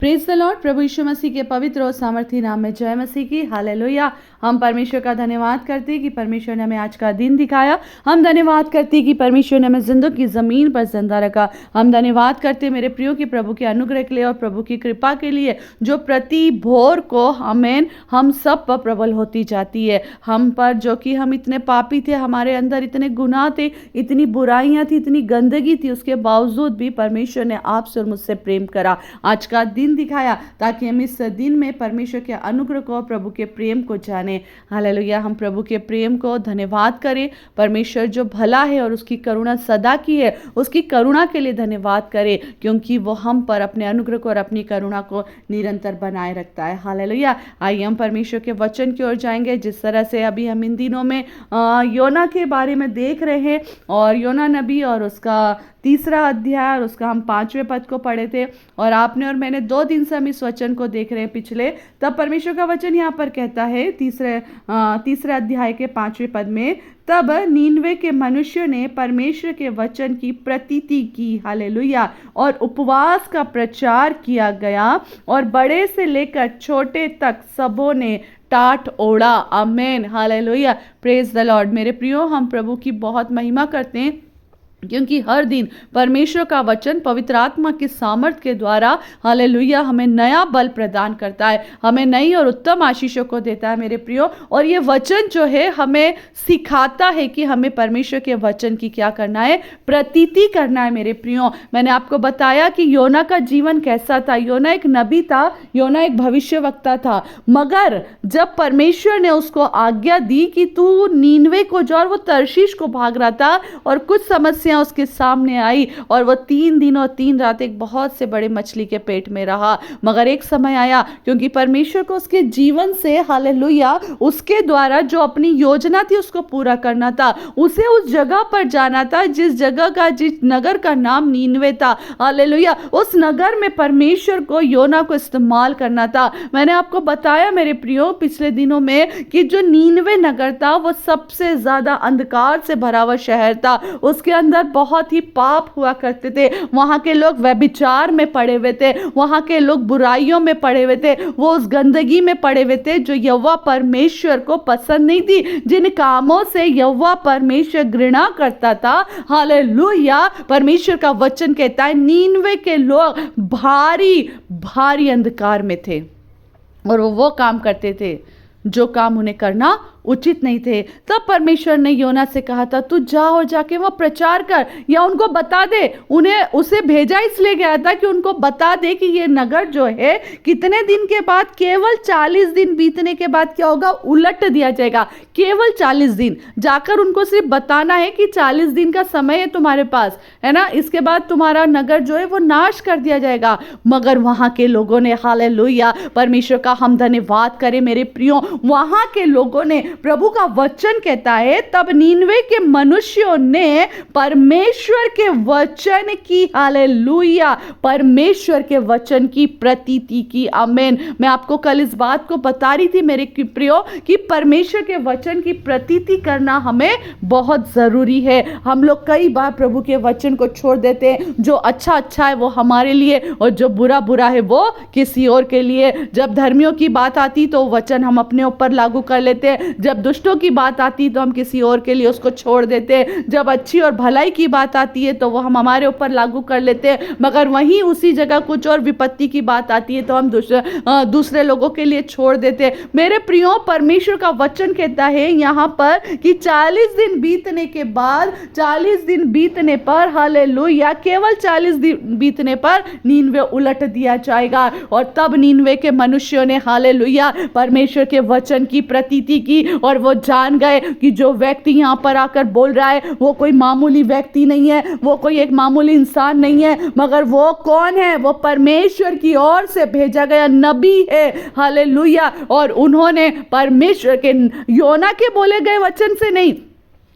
Praise the Lord. प्रभु यीशु मसीह के पवित्र और सामर्थी नाम में जय मसीह की। हालेलुया। हम परमेश्वर का धन्यवाद करते हैं कि परमेश्वर ने हमें आज का दिन दिखाया। हम धन्यवाद करते हैं कि परमेश्वर ने हमें जिंदगी की ज़मीन पर जिंदा रखा। हम धन्यवाद करते हैं मेरे प्रियो की प्रभु के अनुग्रह के लिए और प्रभु की कृपा के लिए जो प्रति भोर को हम सब पर प्रबल होती जाती है। हम पर जो कि हम इतने पापी थे, हमारे अंदर इतने गुनाह थे, इतनी बुराइयां थी, इतनी गंदगी थी, उसके बावजूद भी परमेश्वर ने आपसे और मुझसे प्रेम करा, आज का दिन दिखाया ताकि हम इस दिन में परमेश्वर के अनुग्रह को, प्रभु के प्रेम को जाने। हालेलुया। हम प्रभु के प्रेम को धन्यवाद करें। परमेश्वर जो भला है और उसकी करुणा सदा की है, उसकी करुणा के लिए धन्यवाद करें, क्योंकि वो हम पर अपने अनुग्रह को और अपनी करुणा को निरंतर बनाए रखता है। हालेलुया। आइए हम परमेश्वर के वचन की ओर जाएंगे। जिस तरह से अभी हम इन दिनों में योना के बारे में देख रहे हैं, और योना नबी और उसका तीसरा अध्याय और उसका हम 5वें पद को पढ़े थे, और आपने और मैंने 2 दिन से हम इस वचन को देख रहे हैं पिछले। तब परमेश्वर का वचन यहाँ पर कहता है तीसरे अध्याय के 5वें पद में, तब नीनवे के मनुष्य ने परमेश्वर के वचन की प्रतीति की। हालेलुया। और उपवास का प्रचार किया गया, और बड़े से लेकर छोटे तक सबों ने टाट ओढ़ा। आमेन। हालेलुया। Praise the Lord. मेरे प्रियो, हम प्रभु की बहुत महिमा करते हैं, क्योंकि हर दिन परमेश्वर का वचन पवित्र आत्मा की सामर्थ के द्वारा, हालेलुया, हमें नया बल प्रदान करता है, हमें नई और उत्तम आशीषों को देता है मेरे प्रियो। और ये वचन जो है हमें सिखाता है कि हमें परमेश्वर के वचन की क्या करना है, प्रतीति करना है मेरे प्रियो। मैंने आपको बताया कि योना का जीवन कैसा था। योना एक नबी था, योना एक भविष्यवक्ता था, मगर जब परमेश्वर ने उसको आज्ञा दी कि तू नीनवे को जा, और वो तर्शीश को भाग रहा था और कुछ समस्या उसके सामने आई, और वह 3 दिन और 3 रात एक बहुत से बड़े मछली के पेट में रहा। मगर एक समय आया, क्योंकि परमेश्वर को उसके जीवन से, हालेलुया, उसके द्वारा जो अपनी योजना थी उसको पूरा करना था। उसे उस जगह पर जाना था जिस नगर का नाम नीनवे था। हालेलुया। उस नगर में परमेश्वर को, योना को इस्तेमाल करना था। मैंने आपको बताया मेरे प्रियो पिछले दिनों में कि जो नीनवे नगर था वो सबसे ज्यादा अंधकार से भरा हुआ शहर था। उसके अंदर बहुत ही पाप हुआ करते थे। वहां के लोग व्यभिचार में पड़े हुए थे, वहां के लोग बुराइयों में पड़े हुए थे, वो उस गंदगी में पड़े हुए थे जो यहोवा परमेश्वर को पसंद नहीं थी, जिन कामों से यहोवा परमेश्वर घृणा करता था। हालेलुया। परमेश्वर का वचन कहता है नीनवे के लोग भारी भारी अंधकार में थे, और वो काम करते थे जो काम उन्हें करना उचित नहीं थे। तब परमेश्वर ने योना से कहा था, तू जा और जाके वह प्रचार कर, या उनको बता दे। उसे भेजा इसलिए गया था कि उनको बता दे कि ये नगर जो है कितने दिन के बाद, केवल 40 दिन बीतने के बाद क्या होगा, उलट दिया जाएगा। केवल 40 दिन जाकर उनको सिर्फ बताना है कि 40 दिन का समय है तुम्हारे पास, है ना, इसके बाद तुम्हारा नगर जो है वो नाश कर दिया जाएगा। मगर वहां के लोगों ने, हालेलुया, परमेश्वर का हम धन्यवाद करें मेरे प्रियो, वहां के लोगों ने, प्रभु का वचन कहता है, तब नीनवे के मनुष्यों ने परमेश्वर के वचन की, हालेलुया, परमेश्वर के वचन की प्रतीति की। आमेन। मैं आपको कल इस बात को बता रही थी मेरे प्रियो कि परमेश्वर के वचन की प्रतीति करना हमें बहुत जरूरी है। हम लोग कई बार प्रभु के वचन को छोड़ देते हैं। जो अच्छा अच्छा है वो हमारे लिए, और जो बुरा बुरा है वो किसी और के लिए। जब धर्मियों की बात आती तो वचन हम अपने ऊपर लागू कर लेते हैं, जब दुष्टों की बात आती तो हम किसी और के लिए उसको छोड़ देते हैं, जब अच्छी और भलाई की बात आती है तो वो हम हमारे ऊपर लागू कर लेते हैं, मगर वहीं उसी जगह कुछ और विपत्ति की बात आती है तो हम दूसरे लोगों के लिए छोड़ देते हैं। मेरे प्रियो, परमेश्वर का वचन कहता है यहाँ पर कि 40 दिन बीतने के बाद, 40 दिन बीतने पर, हालेलुया, केवल 40 दिन बीतने पर नीनवे उलट दिया जाएगा। और तब नीनवे के मनुष्यों ने, हालेलुया, परमेश्वर के वचन की प्रतीति की, और वो जान गए कि जो व्यक्ति यहाँ पर आकर बोल रहा है वो कोई मामूली व्यक्ति नहीं है, वो कोई एक मामूली इंसान नहीं है, मगर वो कौन है, वो परमेश्वर की ओर से भेजा गया नबी है। हालेलुया। और उन्होंने परमेश्वर के, योना के बोले गए वचन से नहीं,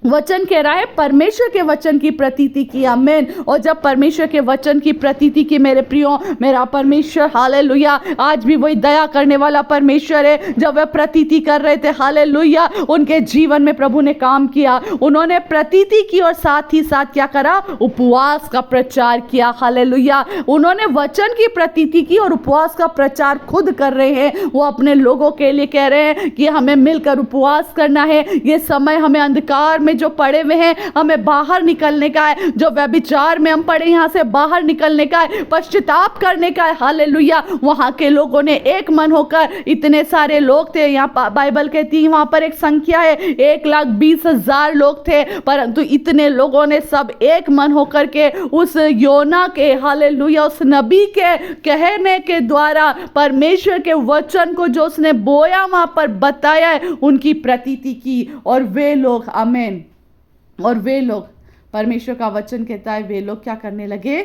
वचन कह रहा है परमेश्वर के वचन की प्रतीति की, आमीन। और जब परमेश्वर के वचन की प्रतीति की मेरे प्रियो, मेरा परमेश्वर हालेलुया आज भी वही दया करने वाला परमेश्वर है। जब वह प्रतीति कर रहे थे हालेलुया, उनके जीवन में प्रभु ने काम किया। उन्होंने प्रतीति की और साथ ही साथ क्या करा, उपवास का प्रचार किया हालेलुया। उन्होंने वचन की प्रतीति की और उपवास का प्रचार खुद कर रहे हैं। वो अपने लोगों के लिए कह रहे हैं कि हमें मिलकर उपवास करना है। ये समय हमें अंधकार में जो पड़े हुए हैं, हमें बाहर निकलने का है। जो व्यभिचार में हम पड़े, यहाँ से बाहर निकलने का है, पश्चाताप करने का है हालेलुया। वहां के लोगों ने एक मन होकर, इतने सारे लोग थे, यहाँ बाइबल कहती है वहां पर एक संख्या है 1,20,000 लोग थे, परंतु इतने लोगों ने सब एक मन होकर के उस योना के हालेलुया, उस नबी के कहने के द्वारा परमेश्वर के वचन को जो उसने बोया वहां पर बताया है, उनकी प्रतीति की। और वे लोग आमीन, और वे लोग, परमेश्वर का वचन कहता है वे लोग क्या करने लगे,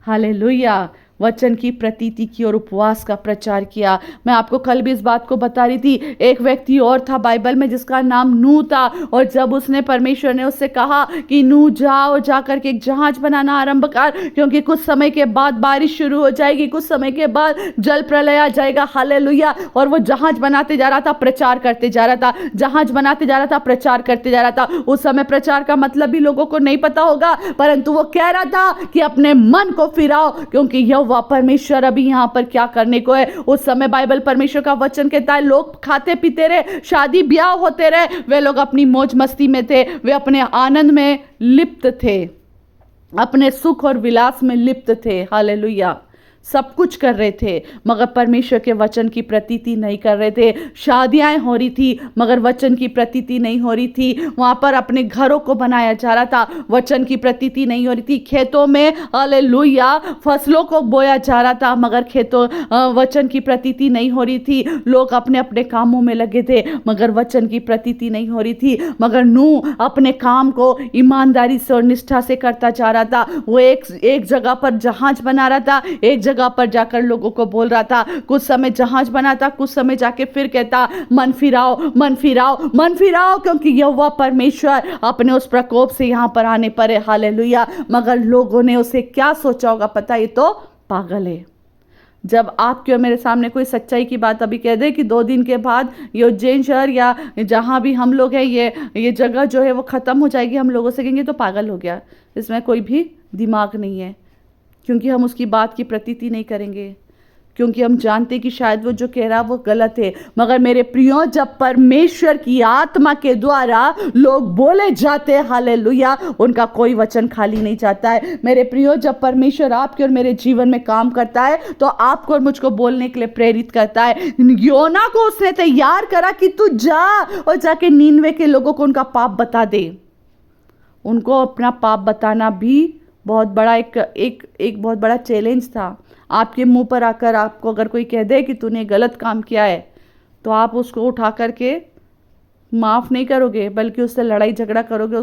हालेलुया, वचन की प्रतीति की और उपवास का प्रचार किया। मैं आपको कल भी इस बात को बता रही थी। एक व्यक्ति और था बाइबल में जिसका नाम नूह था, और जब उसने, परमेश्वर ने उससे कहा कि नूह जाओ, जा करके एक जहाज बनाना आरंभ कर, क्योंकि कुछ समय के बाद बारिश शुरू हो जाएगी, कुछ समय के बाद जल प्रलय आ जाएगा हालेलुया। और वो जहाज बनाते जा रहा था, प्रचार करते जा रहा था, जहाज बनाते जा रहा था, प्रचार करते जा रहा था। उस समय प्रचार का मतलब भी लोगों को नहीं पता होगा, परंतु वो कह रहा था कि अपने मन को फिराओ, क्योंकि यह वह परमेश्वर अभी यहाँ पर क्या करने को है। उस समय बाइबल, परमेश्वर का वचन कहता है लोग खाते पीते रहे, शादी ब्याह होते रहे, वे लोग अपनी मौज मस्ती में थे, वे अपने आनंद में लिप्त थे, अपने सुख और विलास में लिप्त थे हालेलुया। सब कुछ कर रहे थे मगर परमेश्वर के वचन की प्रतीति नहीं कर रहे थे। शादियां हो रही थी मगर वचन की प्रतीति नहीं हो रही थी। वहां पर अपने घरों को बनाया जा रहा था, वचन की प्रतीति नहीं हो रही थी। खेतों में हालेलुया फसलों को बोया जा रहा था मगर खेतों वचन की प्रतीति नहीं हो रही थी। लोग अपने अपने कामों में लगे थे मगर वचन की प्रतीति नहीं हो रही थी। मगर नूह अपने काम को ईमानदारी से और निष्ठा से करता जा रहा था। वो एक जगह पर जहाज बना रहा था, एक जगह पर जाकर लोगों को बोल रहा था। कुछ समय जहाज बनाता, कुछ समय जाके फिर कहता मन फिराओ, मन फिराओ, मन फिराओ, क्योंकि यहोवा परमेश्वर अपने उस प्रकोप से यहाँ पर आने पर है हालेलुया। मगर लोगों ने उसे क्या सोचा होगा पता, ये तो पागल है। जब आपके और मेरे सामने कोई सच्चाई की बात अभी कह दे कि 2 दिन के बाद ये उज्जैन शहर या जहाँ भी हम लोग हैं ये जगह जो है वो ख़त्म हो जाएगी, हम लोगों से कहेंगे तो पागल हो गया, इसमें कोई भी दिमाग नहीं है, क्योंकि हम उसकी बात की प्रतीति नहीं करेंगे, क्योंकि हम जानते कि शायद वो जो कह रहा वो गलत है। मगर मेरे प्रियो, जब परमेश्वर की आत्मा के द्वारा लोग बोले जाते हैं हालेलुया, उनका कोई वचन खाली नहीं जाता है। मेरे प्रियो, जब परमेश्वर आपके और मेरे जीवन में काम करता है तो आपको और मुझको बोलने के लिए प्रेरित करता है। योना को उसने तैयार करा कि तू जा और जाके नीनवे के लोगों को उनका पाप बता दे। उनको अपना पाप बताना भी बहुत बड़ा एक बहुत बड़ा चैलेंज था। आपके मुंह पर आकर आपको अगर कोई कह दे कि तूने गलत काम किया है तो आप उसको उठा करके माफ़ नहीं करोगे, बल्कि उससे लड़ाई झगड़ा करोगे,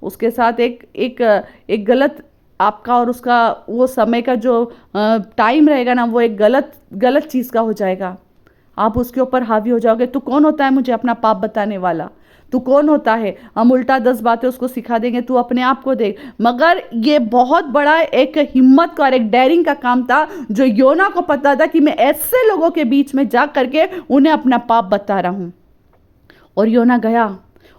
उसके साथ एक गलत आपका और उसका वो समय का जो टाइम रहेगा ना, वो एक गलत चीज़ का हो जाएगा। आप उसके ऊपर हावी हो जाओगे। तू कौन होता है मुझे अपना पाप बताने वाला? तू कौन होता है? हम उल्टा 10 बातें उसको सिखा देंगे, तू अपने आप को देख। मगर ये बहुत बड़ा एक हिम्मत का और एक डेयरिंग का काम था, जो योना को पता था कि मैं ऐसे लोगों के बीच में जा करके उन्हें अपना पाप बता रहा हूँ। और योना गया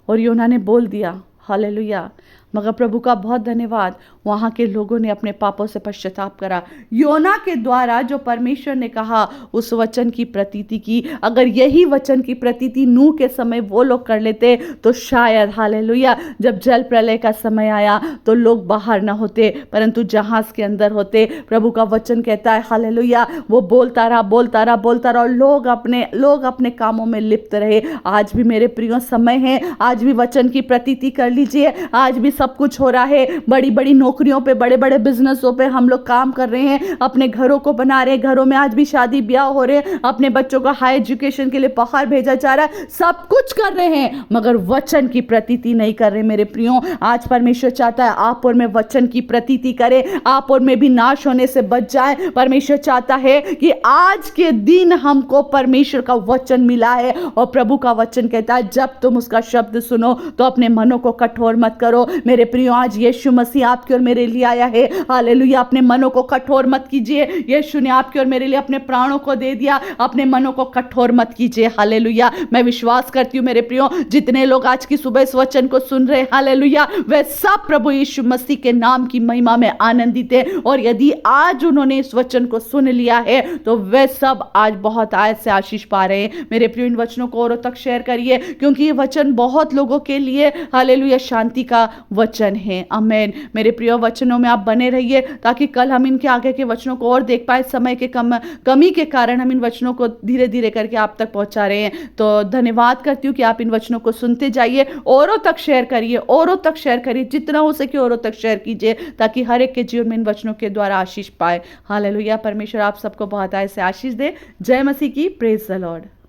और योना ने बोल दिया हालेलुया। मगर प्रभु का बहुत धन्यवाद, वहाँ के लोगों ने अपने पापों से पश्चाताप करा। योना के द्वारा जो परमेश्वर ने कहा उस वचन की प्रतीति की। अगर यही वचन की प्रतीति नूह के समय वो लोग कर लेते तो शायद हालेलुया जब जल प्रलय का समय आया तो लोग बाहर ना होते, परंतु जहाज के अंदर होते। प्रभु का वचन कहता है हालेलुया, वो बोलता रहा और लोग अपने कामों में लिप्त रहे। आज भी मेरे प्रियो समय है, आज भी वचन की प्रतीति कर लीजिए, आज भी सब कुछ हो रहा है, बड़ी बड़ी नौकरियों पे, बड़े बड़े बिजनेसों पे हम लोग काम कर रहे हैं, अपने घरों को बना रहे हैं, घरों में आज भी शादी ब्याह हो रहे हैं, अपने बच्चों को हाई एजुकेशन के लिए बाहर भेजा जा रहा है, सब कुछ कर रहे हैं, मगर वचन की प्रतीति नहीं कर रहे। मेरे प्रियो, आज परमेश्वर चाहता है आप और मैं वचन की प्रतीति करें, आप और मैं भी नाश होने से बच जाए। परमेश्वर चाहता है कि आज के दिन हमको परमेश्वर का वचन मिला है, और प्रभु का वचन कहता है जब तुम उसका शब्द सुनो तो अपने मनों को कठोर मत करो। मेरे प्रियो, आज यीशु मसीह आपके और मेरे लिए आया है। हालेलुया। अपने मनों को कठोर मत कीजिए। यीशु ने आपके और मेरे लिए अपने प्राणों को दे दिया, अपने मनों को कठोर मत कीजिए। हालेलुया। मैं विश्वास करती हूँ मेरे प्रियो, जितने लोग आज की सुबह इस वचन को सुन रहे हैं, हालेलुया, वे सब प्रभु यीशु मसीह के नाम की महिमा में आनंदित है। और यदि आज उन्होंने इस वचन को सुन लिया है तो वे सब आज बहुत आयत से आशीष पा रहे हैं। मेरे प्रियो, इन वचनों को औरों तक शेयर करिए, क्योंकि ये वचन बहुत लोगों के लिए हालेलुया शांति का वचन है। आमीन। मेरे प्रियो, वचनों में आप बने रहिए ताकि कल हम इनके आगे के वचनों को और देख पाए। समय के कमी के कारण हम इन वचनों को धीरे धीरे करके आप तक पहुंचा रहे हैं। तो धन्यवाद करती हूँ कि आप इन वचनों को सुनते जाइए, औरों तक शेयर करिए, औरों तक शेयर करिए, जितना हो सके औरों तक शेयर कीजिए, ताकि हर एक के जीवन में इन वचनों के द्वारा आशीष पाए। हालेलुया। परमेश्वर आप सबको बहुत आय से आशीष दे। जय मसीह की। Praise the Lord.